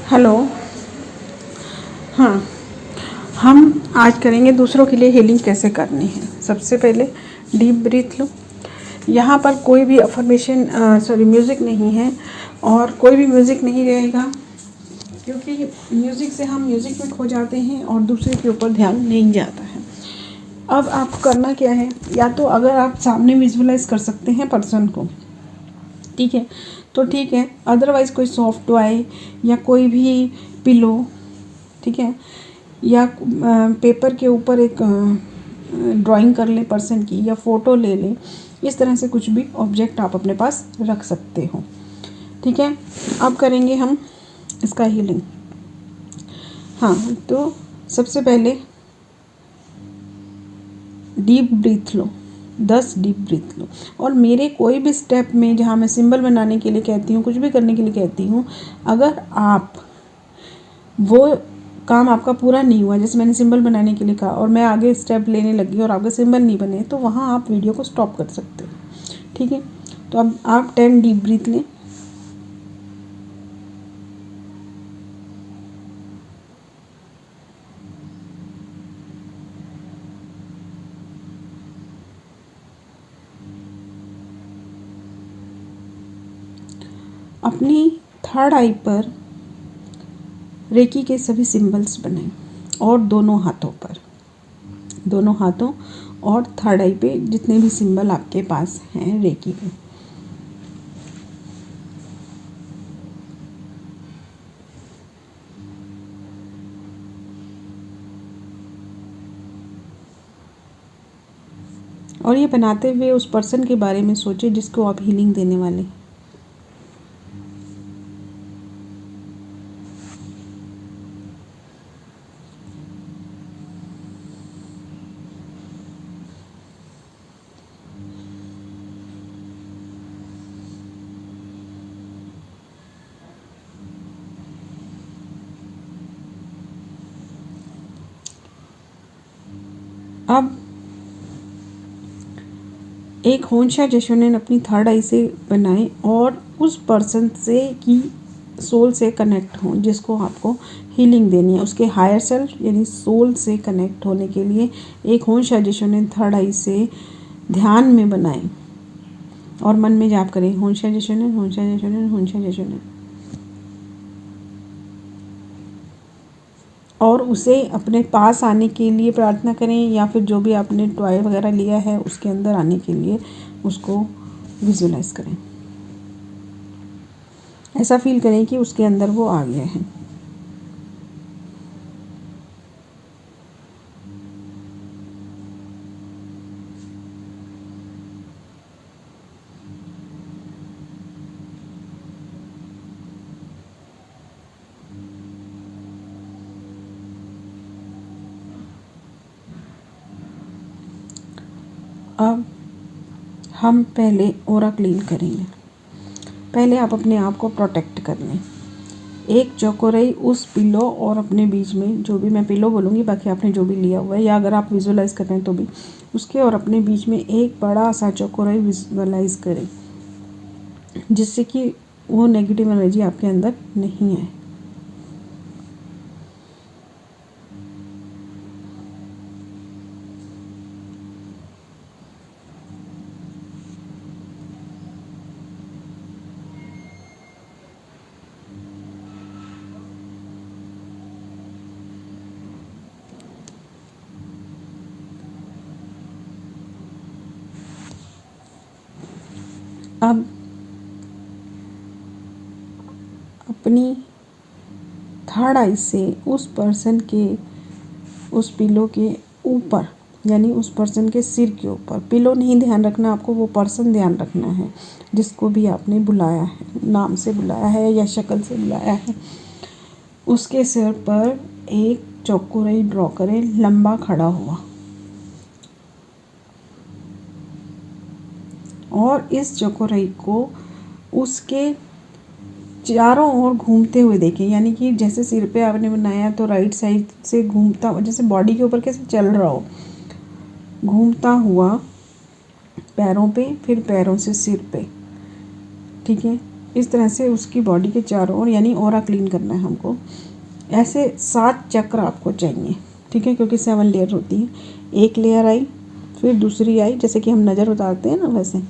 Hello. हाँ, हम आज करेंगे दूसरों के लिए हीलिंग कैसे करनी है। सबसे पहले डीप ब्रीथ लो। यहाँ पर कोई भी अफर्मेशन म्यूज़िक नहीं है और कोई भी म्यूज़िक नहीं रहेगा, क्योंकि म्यूज़िक से हम म्यूज़िक में खो जाते हैं और दूसरे के ऊपर ध्यान नहीं जाता है। अब आपको करना क्या है, या तो अगर आप सामने विजुअलाइज कर सकते हैं पर्सन को, ठीक है तो ठीक है, अदरवाइज़ कोई सॉफ्ट टॉय या कोई भी पिलो, ठीक है, या पेपर के ऊपर एक ड्राइंग कर लें पर्सन की, या फ़ोटो ले लें। इस तरह से कुछ भी ऑब्जेक्ट आप अपने पास रख सकते हो, ठीक है। अब करेंगे हम इसका हीलिंग। हाँ, तो सबसे पहले डीप ब्रीथ लो, 10 डीप ब्रीथ लो। और मेरे कोई भी स्टेप में जहाँ मैं सिंबल बनाने के लिए कहती हूँ, कुछ भी करने के लिए कहती हूँ, अगर आप वो काम आपका पूरा नहीं हुआ, जैसे मैंने सिंबल बनाने के लिए कहा और मैं आगे स्टेप लेने लगी और आपका सिंबल नहीं बने, तो वहाँ आप वीडियो को स्टॉप कर सकते हो, ठीक है। तो अब आप 10 डीप ब्रीथ लें। अपनी थर्ड आई पर रेकी के सभी सिंबल्स बनाएं और दोनों हाथों पर, दोनों हाथों और थर्ड आई पे जितने भी सिंबल आपके पास हैं रेकी के। और ये बनाते हुए उस पर्सन के बारे में सोचिए जिसको आप हीलिंग देने वाले हैं। अब एक होंशा जशोनन अपनी थर्ड आई से बनाएं और उस पर्सन से की सोल से कनेक्ट हों जिसको आपको हीलिंग देनी है। उसके हायर सेल्फ यानी सोल से कनेक्ट होने के लिए एक होंशा जशोनन थर्ड आई से ध्यान में बनाएं और मन में जाप करें, होंशा जशोनन, होंशा जशोनन, होंशा जशोनन। और उसे अपने पास आने के लिए प्रार्थना करें, या फिर जो भी आपने टॉय वगैरह लिया है उसके अंदर आने के लिए उसको विजुलाइज करें। ऐसा फील करें कि उसके अंदर वो आ गया है। अब हम पहले ओरा क्लीन करेंगे। पहले आप अपने आप को प्रोटेक्ट कर लें। एक चौकोरई उस पिलो और अपने बीच में, जो भी मैं पिलो बोलूँगी, बाकी आपने जो भी लिया हुआ है या अगर आप विजुअलाइज कर रहे हैं तो भी, उसके और अपने बीच में एक बड़ा सा चौकोरई विजुअलाइज करें, जिससे कि वो नेगेटिव एनर्जी आपके अंदर नहीं आए। अब अपनी थर्ड आई से उस पर्सन के, उस पिलो के ऊपर, यानी उस पर्सन के सिर के ऊपर, पिलो नहीं ध्यान रखना आपको, वो पर्सन ध्यान रखना है जिसको भी आपने बुलाया है, नाम से बुलाया है या शक्ल से बुलाया है। उसके सिर पर एक चौकोरई ड्रॉ करें, लंबा खड़ा हुआ, और इस चौकोरई को उसके चारों ओर घूमते हुए देखें। यानी कि जैसे सिर पे आपने बनाया तो राइट साइड से घूमता, जैसे बॉडी के ऊपर कैसे चल रहा हो, घूमता हुआ पैरों पे, फिर पैरों से सिर पे, ठीक है। इस तरह से उसकी बॉडी के चारों ओर, यानी ऑरा क्लीन करना है हमको। ऐसे 7 चक्र आपको चाहिए, ठीक है, क्योंकि 7 लेयर होती है। एक लेयर आई, फिर दूसरी आई, जैसे कि हम नज़र उतारते हैं ना वैसे,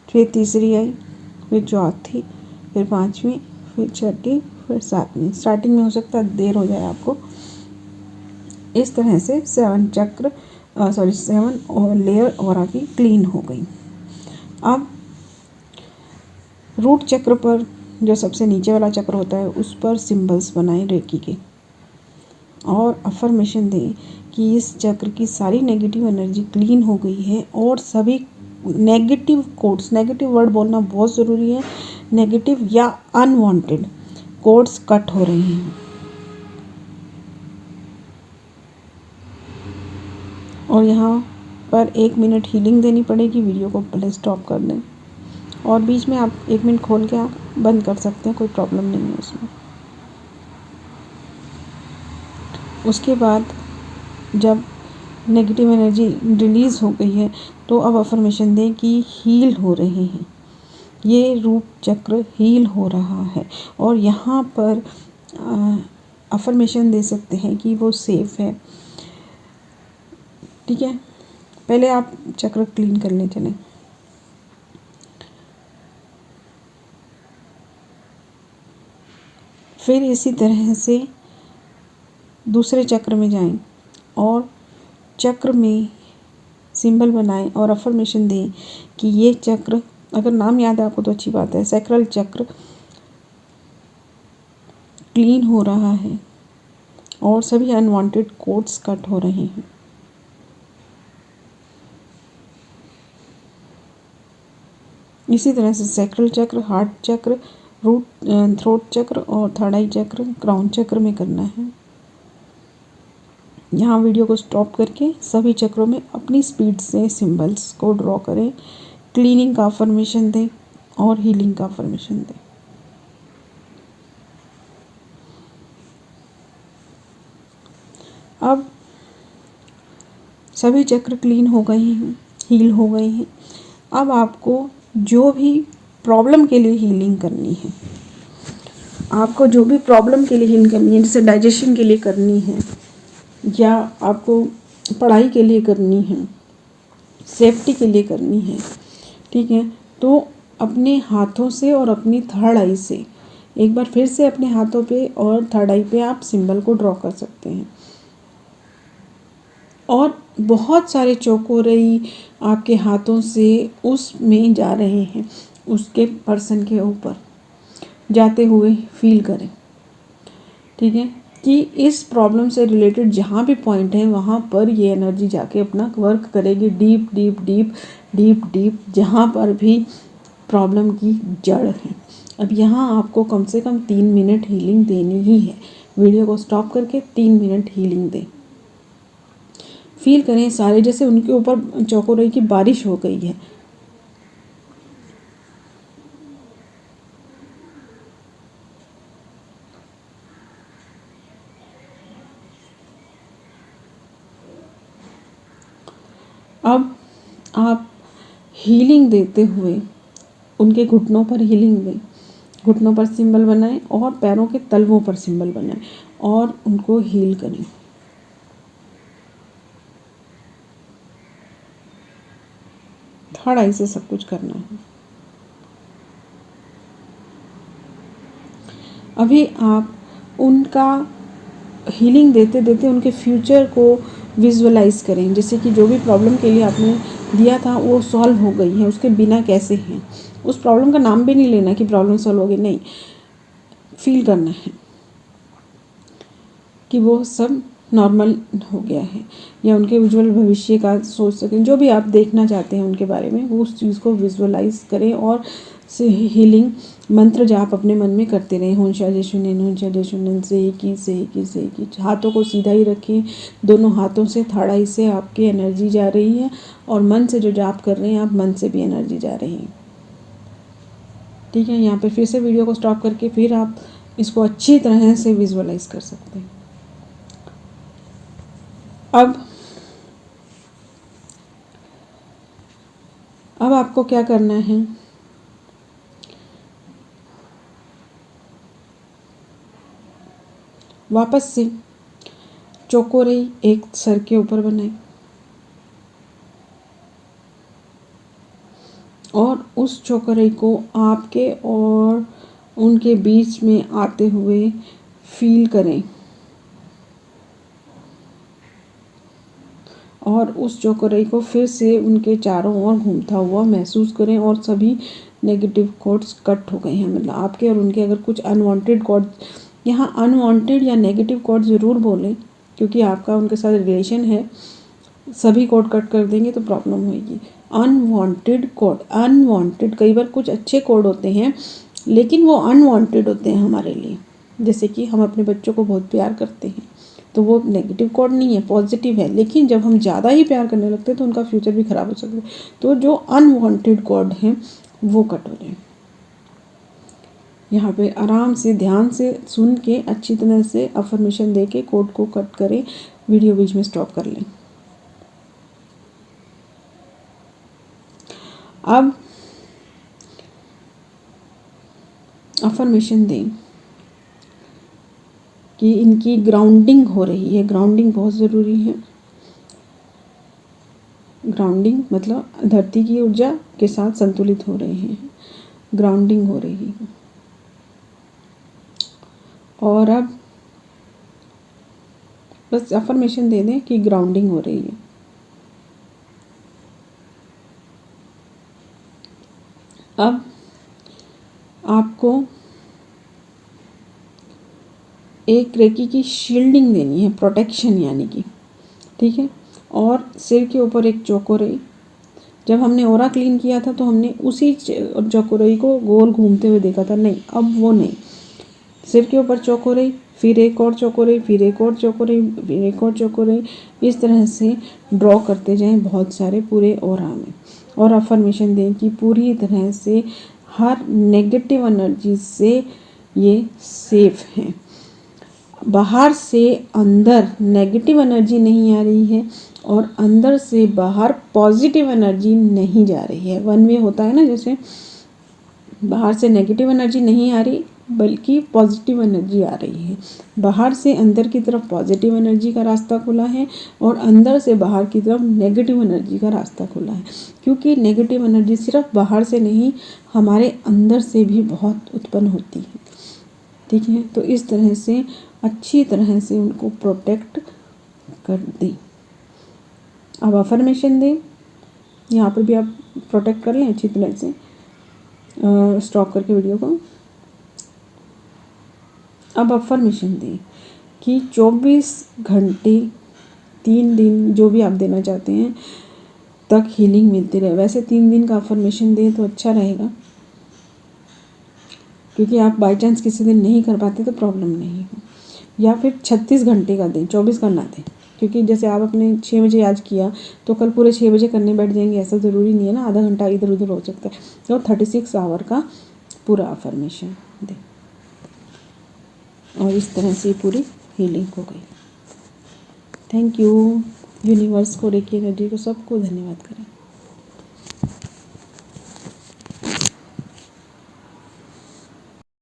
फिर तीसरी आई, फिर चौथी, फिर पाँचवीं, फिर छठी, फिर सातवीं। स्टार्टिंग में हो सकता है देर हो जाए आपको। इस तरह से 7 चक्र 7 और लेयर ऑरा की क्लीन हो गई। अब रूट चक्र पर, जो सबसे नीचे वाला चक्र होता है, उस पर सिंबल्स बनाएं रेकी के, और अफर्मेशन दें कि इस चक्र की सारी नेगेटिव एनर्जी क्लीन हो गई है और सभी नेगेटिव कोड्स, नेगेटिव वर्ड बोलना बहुत ज़रूरी है, नेगेटिव या अनवांटेड कोड्स कट हो रहे हैं। और यहाँ पर 1 मिनट हीलिंग देनी पड़ेगी। वीडियो को पहले स्टॉप कर दें और बीच में आप 1 मिनट खोल के आप बंद कर सकते हैं, कोई प्रॉब्लम नहीं है उसमें। उसके बाद जब नेगेटिव एनर्जी रिलीज़ हो गई है तो अब अफर्मेशन दें कि हील हो रहे हैं, ये रूट चक्र हील हो रहा है। और यहाँ पर अफर्मेशन दे सकते हैं कि वो सेफ़ है, ठीक है। पहले आप चक्र क्लीन करने चलें। फिर इसी तरह से दूसरे चक्र में जाएं और चक्र में सिंबल बनाएं और अफर्मेशन दें कि ये चक्र, अगर नाम याद है आपको तो अच्छी बात है, सैक्रल चक्र क्लीन हो रहा है और सभी अनवांटेड कोड्स कट हो रहे हैं। इसी तरह से सैक्रल चक्र, हार्ट चक्र, थ्रोट चक्र और थर्ड आई चक्र, क्राउन चक्र में करना है। यहाँ वीडियो को स्टॉप करके सभी चक्रों में अपनी स्पीड से सिंबल्स को ड्रॉ करें, क्लीनिंग का अफर्मेशन दें और हीलिंग का अफर्मेशन दें। अब सभी चक्र क्लीन हो गए हैं, हील हो गए हैं। अब आपको जो भी प्रॉब्लम के लिए हीलिंग करनी है, आपको जो भी प्रॉब्लम के लिए हीलिंग करनी है, जैसे डाइजेशन के लिए करनी है या आपको पढ़ाई के लिए करनी है, सेफ्टी के लिए करनी है, ठीक है, तो अपने हाथों से और अपनी थर्ड आई से एक बार फिर से अपने हाथों पे और थर्ड आई पे आप सिंबल को ड्रॉ कर सकते हैं। और बहुत सारे चौकोरई आपके हाथों से उसमें जा रहे हैं, उसके पर्सन के ऊपर जाते हुए फील करें, ठीक है, कि इस प्रॉब्लम से रिलेटेड जहाँ भी पॉइंट है वहाँ पर ये एनर्जी जाके अपना वर्क करेगी, deep deep deep deep deep, जहाँ पर भी प्रॉब्लम की जड़ है। अब यहाँ आपको कम से कम 3 मिनट हीलिंग देनी ही है। वीडियो को स्टॉप करके 3 मिनट हीलिंग दें। फील करें सारे जैसे उनके ऊपर चौकोरई की बारिश हो गई है। अब आप हीलिंग देते हुए उनके घुटनों पर हीलिंग दें, घुटनों पर सिंबल बनाएं और पैरों के तलवों पर सिंबल बनाएं और उनको हील करें। थर्ड आई से सब कुछ करना है। अभी आप उनका हीलिंग देते देते उनके फ्यूचर को विजुअलाइज करें, जैसे कि जो भी प्रॉब्लम के लिए आपने दिया था वो सॉल्व हो गई है, उसके बिना कैसे हैं। उस प्रॉब्लम का नाम भी नहीं लेना कि प्रॉब्लम सॉल्व हो गई, नहीं, फील करना है कि वो सब नॉर्मल हो गया है, या उनके उज्जवल भविष्य का सोच सकें। जो भी आप देखना चाहते हैं उनके बारे में, वो उस चीज़ को विजुअलाइज करें और से हीलिंग मंत्र जाप अपने मन में करते रहें। होंशा जेशुनेन, होंशा जेशुनेन, से की से की से की। हाथों को सीधा ही रखें, दोनों हाथों से थर्ड आई से आपकी एनर्जी जा रही है और मन से जो जाप कर रहे हैं आप, मन से भी एनर्जी जा रही है, ठीक है। यहाँ पे फिर से वीडियो को स्टॉप करके फिर आप इसको अच्छी तरह से विजुअलाइज कर सकते हैं। अब आपको क्या करना है, वापस से चौकोरई एक सर के ऊपर बनाएं और उस चौकोरई को आपके और उनके बीच में आते हुए फील करें और उस चौकोरई को फिर से उनके चारों ओर घूमता हुआ महसूस करें और सभी नेगेटिव कॉर्ड्स कट हो गए हैं। मतलब आपके और उनके अगर कुछ अनवांटेड कॉर्ड, यहाँ अनवांटेड या नेगेटिव कॉर्ड ज़रूर बोलें क्योंकि आपका उनके साथ रिलेशन है। सभी कॉर्ड कट कर देंगे तो प्रॉब्लम होगी। अनवांटेड कॉर्ड, अनवांटेड, कई बार कुछ अच्छे कॉर्ड होते हैं लेकिन वो अनवांटेड होते हैं हमारे लिए। जैसे कि हम अपने बच्चों को बहुत प्यार करते हैं तो वो नेगेटिव कॉर्ड नहीं है, पॉजिटिव है, लेकिन जब हम ज़्यादा ही प्यार करने लगते हैं तो उनका फ्यूचर भी ख़राब हो सकता है। तो जो अनवांटेड कॉर्ड हैं वो कट हो जाए। यहाँ पे आराम से ध्यान से सुन के अच्छी तरह से अफर्मेशन दे के कॉर्ड को कट करें। वीडियो बीच में स्टॉप कर लें। अब अफर्मेशन दें कि इनकी ग्राउंडिंग हो रही है। ग्राउंडिंग बहुत ज़रूरी है। ग्राउंडिंग मतलब धरती की ऊर्जा के साथ संतुलित हो रहे हैं, ग्राउंडिंग हो रही है। और अब बस अफर्मेशन दे दें कि ग्राउंडिंग हो रही है। अब आपको एक रेकी की शील्डिंग देनी है, प्रोटेक्शन यानी कि, ठीक है। और सिर के ऊपर एक चौकोरई। जब हमने ओरा क्लीन किया था तो हमने उसी चौकोरई को गोल घूमते हुए देखा था, नहीं अब वो नहीं। सिर के ऊपर चौकोरई, फिर एक और चौकोरई, फिर एक और चौकोरई, फिर एक और चौकोरई, इस तरह से ड्रॉ करते जाएं बहुत सारे पूरे ओरा में। और अफर्मेशन दें कि पूरी तरह से हर नेगेटिव एनर्जी से ये सेफ हैं। बाहर से अंदर नेगेटिव एनर्जी नहीं आ रही है और अंदर से बाहर पॉजिटिव एनर्जी नहीं जा रही है। वन वे होता है ना, जैसे बाहर से नेगेटिव एनर्जी नहीं आ रही बल्कि पॉजिटिव एनर्जी आ रही है। बाहर से अंदर की तरफ पॉजिटिव एनर्जी का रास्ता खुला है और अंदर से बाहर की तरफ नेगेटिव एनर्जी का रास्ता खुला है। क्योंकि नेगेटिव एनर्जी सिर्फ बाहर से नहीं, हमारे अंदर से भी बहुत उत्पन्न होती है, ठीक है। तो इस तरह से अच्छी तरह से उनको प्रोटेक्ट कर दें। अब अफर्मेशन दें, यहाँ पर भी आप प्रोटेक्ट कर लें अच्छी तरह से। स्टॉप करके वीडियो को। अब अफर्मेशन दें कि 24 घंटे 3 दिन जो भी आप देना चाहते हैं तक हीलिंग मिलती रहे। वैसे 3 दिन का अफर्मेशन दें तो अच्छा रहेगा, क्योंकि आप बाई चांस किसी दिन नहीं कर पाते तो प्रॉब्लम नहीं हो। या फिर 36 घंटे का दें, 24 का ना दें, क्योंकि जैसे आप अपने 6 बजे आज किया तो कल पूरे 6 बजे करने बैठ जाएंगे, ऐसा ज़रूरी नहीं है ना। आधा घंटा इधर उधर हो सकता है। तो 36 आवर का पूरा अफर्मेशन दें और इस तरह से पूरी हीलिंग हो गई। Thank you. यूनिवर्स को, रेकी एनर्जी को, सबको धन्यवाद करें।